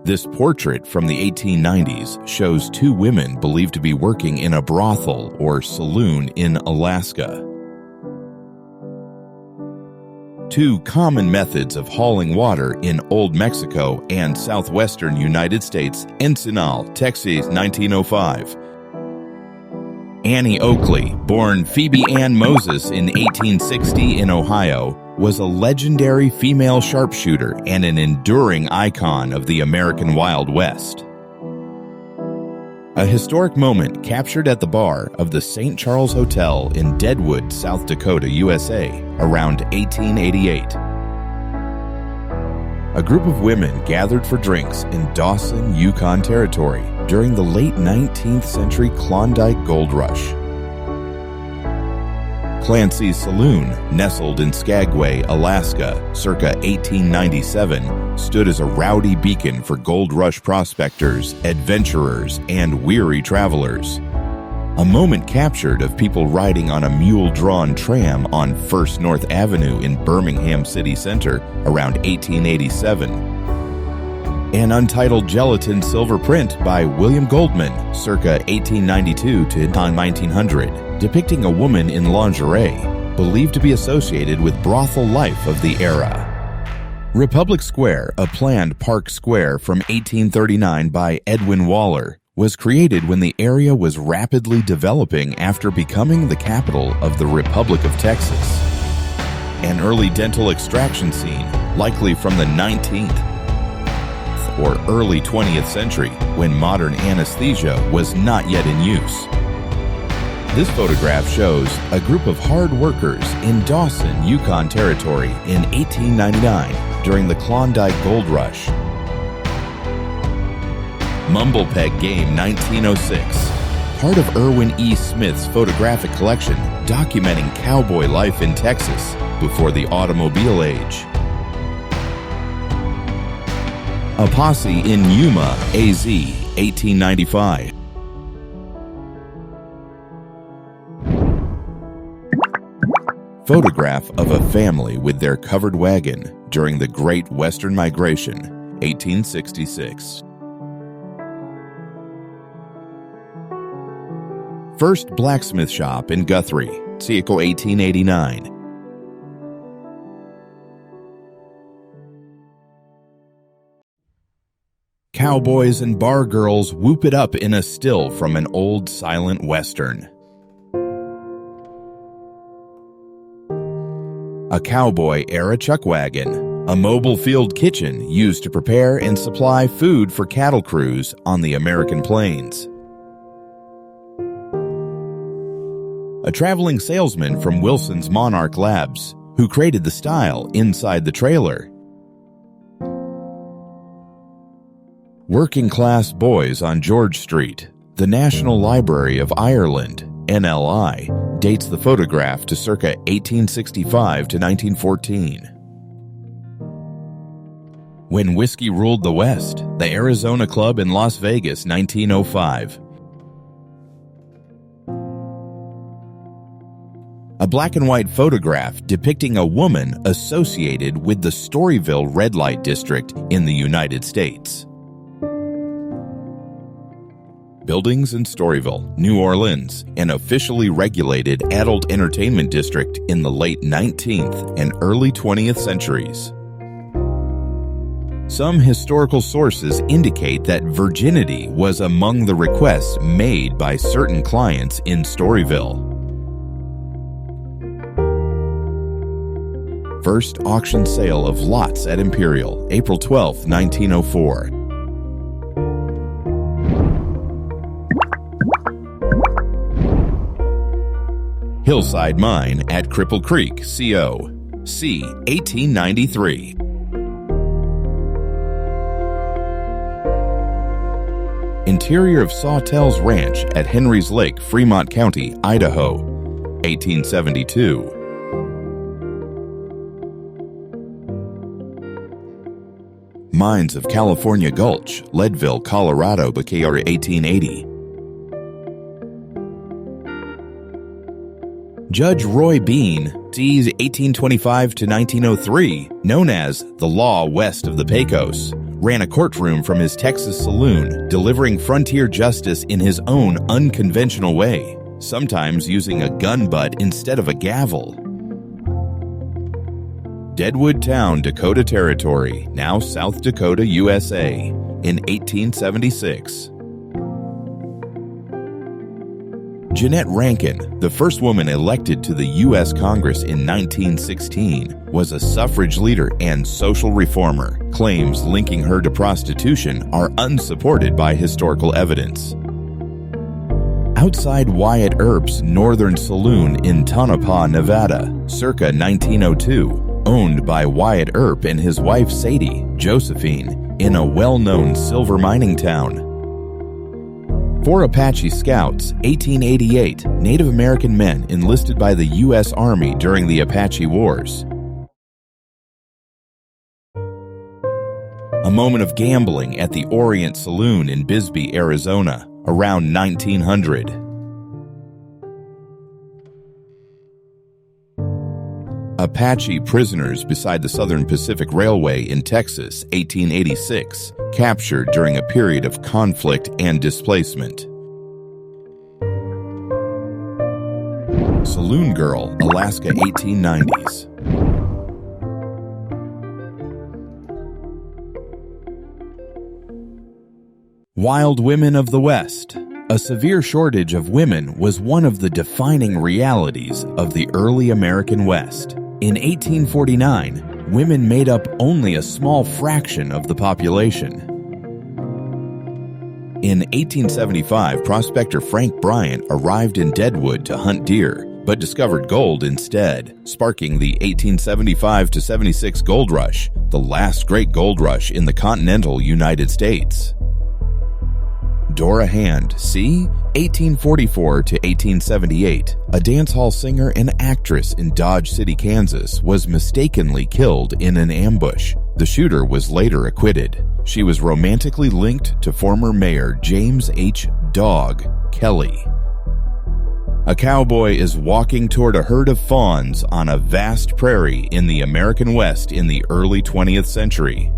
This portrait from the 1890s shows two women believed to be working in a brothel or saloon in Alaska. Two common methods of hauling water in Old Mexico and southwestern United States. Encinal, Texas, 1905. Annie Oakley, born Phoebe Ann Moses in 1860 in Ohio, was a legendary female sharpshooter and an enduring icon of the American Wild West. A historic moment captured at the bar of the St. Charles Hotel in Deadwood, South Dakota, USA, around 1888. A group of women gathered for drinks in Dawson, Yukon Territory during the late 19th century Klondike Gold Rush. Clancy's Saloon, nestled in Skagway, Alaska, circa 1897, stood as a rowdy beacon for gold rush prospectors, adventurers, and weary travelers. A moment captured of people riding on a mule-drawn tram on First North Avenue in Birmingham City Center around 1887. An untitled gelatin silver print by William Goldman, circa 1892 to 1900, depicting a woman in lingerie, believed to be associated with brothel life of the era. Republic Square, a planned park square from 1839 by Edwin Waller, was created when the area was rapidly developing after becoming the capital of the Republic of Texas. An early dental extraction scene, likely from the 19th or early 20th century, when modern anesthesia was not yet in use. This photograph shows a group of hard workers in Dawson, Yukon Territory in 1899 during the Klondike Gold Rush. Mumblepeg Game 1906, part of Irwin E. Smith's photographic collection documenting cowboy life in Texas before the automobile age. A Posse in Yuma, AZ, 1895. Photograph of a family with their covered wagon during the Great Western Migration, 1866. First blacksmith shop in Guthrie, circa 1889. Cowboys and bar girls whoop it up in a still from an old silent western. A cowboy-era chuck wagon, a mobile field kitchen used to prepare and supply food for cattle crews on the American plains. A traveling salesman from Wilson's Monarch Labs, who created the style inside the trailer. Working class boys on George Street, the National Library of Ireland, NLI, dates the photograph to circa 1865 to 1914. When Whiskey Ruled the West, the Arizona Club in Las Vegas, 1905. A black and white photograph depicting a woman associated with the Storyville red light district in the United States. Buildings in Storyville, New Orleans, an officially regulated adult entertainment district in the late 19th and early 20th centuries. Some historical sources indicate that virginity was among the requests made by certain clients in Storyville. First auction sale of lots at Imperial, April 12, 1904. Hillside Mine at Cripple Creek, CO, c. 1893. Interior of Sawtells Ranch at Henry's Lake, Fremont County, Idaho, 1872. Mines of California Gulch, Leadville, Colorado, Bacayor, 1880. Judge Roy Bean, c. 1825 to 1903, known as the Law West of the Pecos, ran a courtroom from his Texas saloon, delivering frontier justice in his own unconventional way, sometimes using a gun butt instead of a gavel. Deadwood Town, Dakota Territory, now South Dakota, USA, in 1876. Jeanette Rankin, the first woman elected to the U.S. Congress in 1916, was a suffrage leader and social reformer. Claims linking her to prostitution are unsupported by historical evidence. Outside Wyatt Earp's Northern Saloon in Tonopah, Nevada, circa 1902, owned by Wyatt Earp and his wife Sadie, Josephine, in a well-known silver mining town. For Apache Scouts, 1888, Native American men enlisted by the U.S. Army during the Apache Wars. A moment of gambling at the Orient Saloon in Bisbee, Arizona, around 1900. Apache prisoners beside the Southern Pacific Railway in Texas, 1886, captured during a period of conflict and displacement. Saloon Girl, Alaska, 1890s. Wild Women of the West. A severe shortage of women was one of the defining realities of the early American West. In 1849, women made up only a small fraction of the population. In 1875, prospector Frank Bryant arrived in Deadwood to hunt deer, but discovered gold instead, sparking the 1875-76 gold rush, the last great gold rush in the continental United States. Dora Hand, c. 1844 to 1878, a dance hall singer and actress in Dodge City, Kansas, was mistakenly killed in an ambush. The shooter was later acquitted. She was romantically linked to former Mayor James H. Dog Kelly. A cowboy is walking toward a herd of fawns on a vast prairie in the American West in the early 20th century.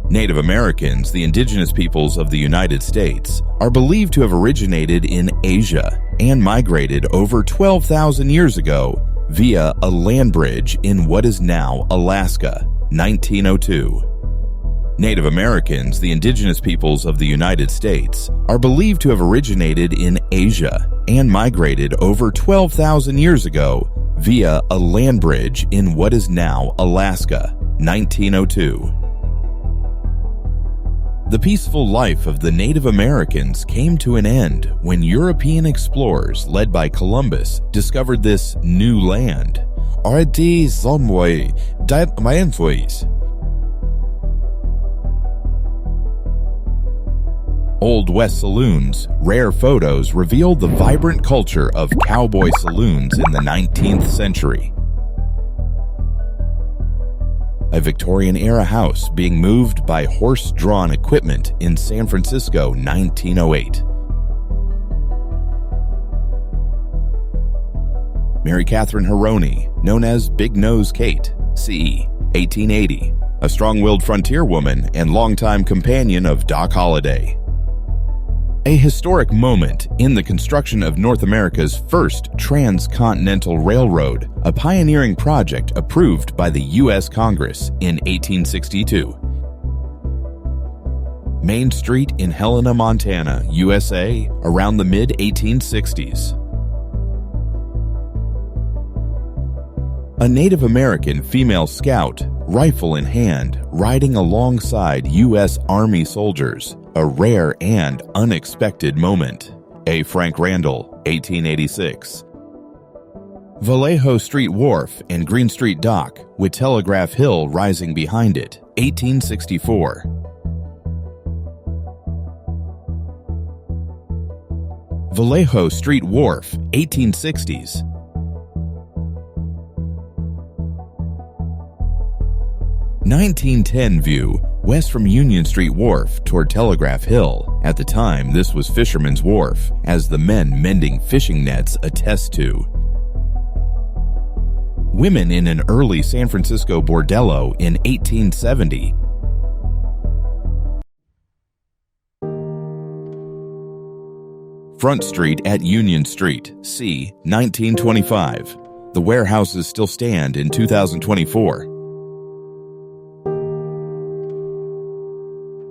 Native Americans, the indigenous peoples of the United States, are believed to have originated in Asia and migrated over 12,000 years ago via a land bridge in what is now Alaska, 1902. Native Americans, the indigenous peoples of the United States, are believed to have originated in Asia and migrated over 12,000 years ago via a land bridge in what is now Alaska, 1902. The peaceful life of the Native Americans came to an end when European explorers led by Columbus discovered this new land. Old West saloons, rare photos revealed the vibrant culture of cowboy saloons in the 19th century. A Victorian-era house being moved by horse-drawn equipment in San Francisco, 1908. Mary Catherine Haroney, known as Big Nose Kate, c. 1880, a strong-willed frontier woman and longtime companion of Doc Holliday. A historic moment in the construction of North America's first transcontinental railroad, a pioneering project approved by the U.S. Congress in 1862. Main Street in Helena, Montana, USA, around the mid-1860s. A Native American female scout, rifle in hand, riding alongside U.S. Army soldiers, a rare and unexpected moment. A. Frank Randall, 1886. Vallejo Street Wharf and Green Street Dock, with Telegraph Hill rising behind it, 1864. Vallejo Street Wharf, 1860s. (1910) view, west from Union Street Wharf toward Telegraph Hill. At the time, this was Fisherman's Wharf, as the men mending fishing nets attest to. Women in an early San Francisco bordello in 1870. Front Street at Union Street, c. 1925. The warehouses still stand in 2024.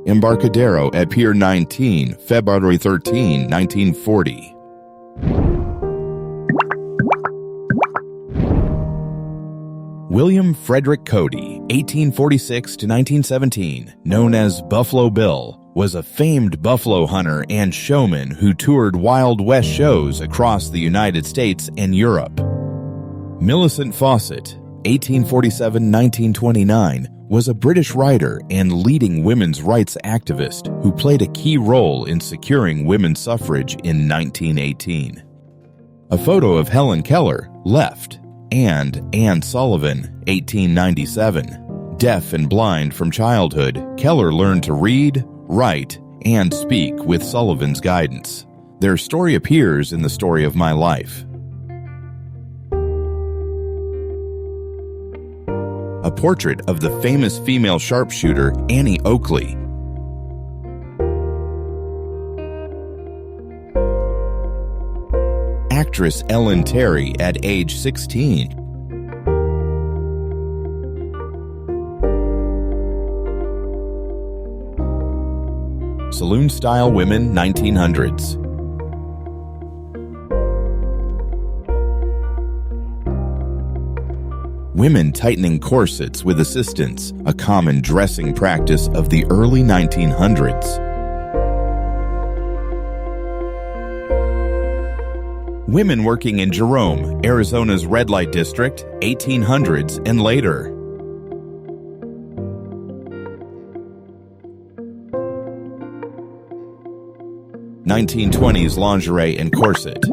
Embarcadero at Pier 19, February 13, 1940. William Frederick Cody, 1846 to 1917, known as Buffalo Bill, was a famed buffalo hunter and showman who toured Wild West shows across the United States and Europe. Millicent Fawcett, 1847-1929, was a British writer and leading women's rights activist who played a key role in securing women's suffrage in 1918. A photo of Helen Keller, left, and Anne Sullivan, 1897. Deaf and blind from childhood, Keller learned to read, write, and speak with Sullivan's guidance. Their story appears in The Story of My Life. A portrait of the famous female sharpshooter Annie Oakley. Actress Ellen Terry at age 16. Saloon-style women, 1900s. Women tightening corsets with assistance, a common dressing practice of the early 1900s. Women working in Jerome, Arizona's red light district, 1800s and later. '20s lingerie and corset.